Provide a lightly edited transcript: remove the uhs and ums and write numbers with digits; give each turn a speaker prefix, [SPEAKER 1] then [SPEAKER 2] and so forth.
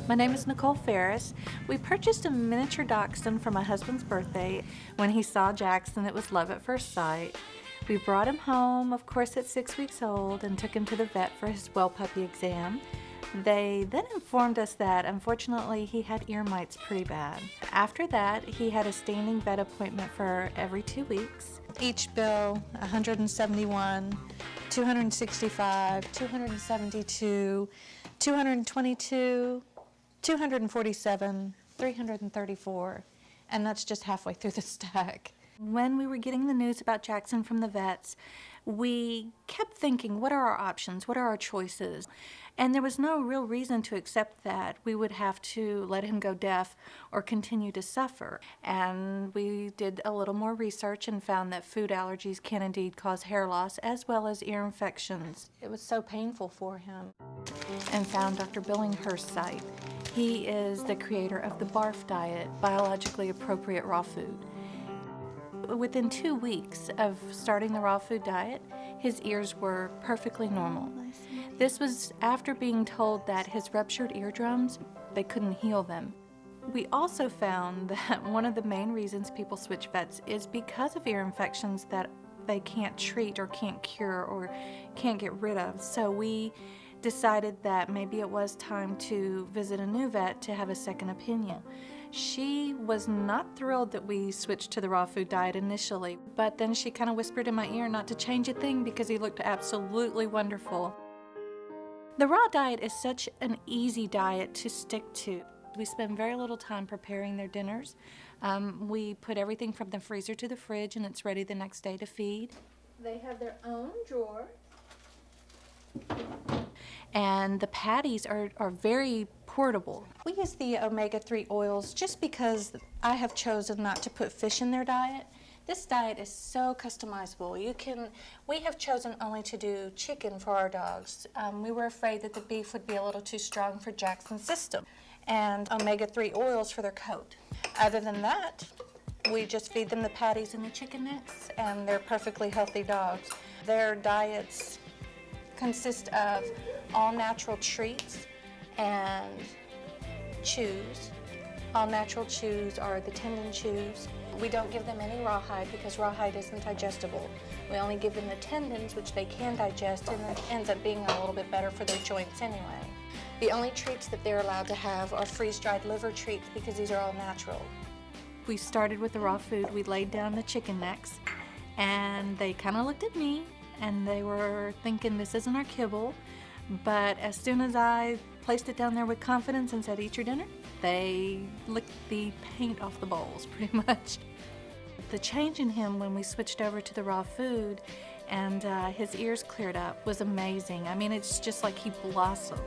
[SPEAKER 1] My name is Nicole Ferris. We purchased a miniature dachshund for my husband's birthday. When he saw Jackson, it was love at first sight. We brought him home, of course at 6 weeks old, and took him to the vet for his well puppy exam. They then informed us that, unfortunately, he had ear mites pretty bad. After that, he had a standing vet appointment for every 2 weeks. Each bill, $171, $265, $272, $222, $247, $334, and that's just halfway through the stack. When we were getting the news about Jackson from the vets, we kept thinking, what are our options? What are our choices? And there was no real reason to accept that we would have to let him go deaf or continue to suffer. And we did a little more research and found that food allergies can indeed cause hair loss as well as ear infections. It was so painful for him. And found Dr. Billinghurst's site. He is the creator of the BARF diet, biologically appropriate raw food. Within 2 weeks of starting the raw food diet, his ears were perfectly normal. This was after being told that his ruptured eardrums, they couldn't heal them. We also found that one of the main reasons people switch vets is because of ear infections that they can't treat or can't cure or can't get rid of. So we decided that maybe it was time to visit a new vet to have a second opinion. She was not thrilled that we switched to the raw food diet initially, but then she kind of whispered in my ear not to change a thing because he looked absolutely wonderful. The raw diet is such an easy diet to stick to. We spend very little time preparing their dinners. We put everything from the freezer to the fridge and it's ready the next day to feed. They have their own drawer. And the patties are very portable. We use the omega-3 oils just because I have chosen not to put fish in their diet. This diet is so customizable. We have chosen only to do chicken for our dogs. We were afraid that the beef would be a little too strong for Jackson's system, and omega-3 oils for their coat. Other than that, we just feed them the patties and the chicken necks, and they're perfectly healthy dogs. Their diets consist of all natural treats and chews. All natural chews are the tendon chews. We don't give them any rawhide because rawhide isn't digestible. We only give them the tendons, which they can digest, and it ends up being a little bit better for their joints anyway. The only treats that they're allowed to have are freeze-dried liver treats because these are all natural. We started with the raw food. We laid down the chicken necks, and they kind of looked at me, and they were thinking, this isn't our kibble. But as soon as I placed it down there with confidence and said, eat your dinner, they licked the paint off the bowls, pretty much. The change in him when we switched over to the raw food and his ears cleared up was amazing. I mean, it's just like he blossomed.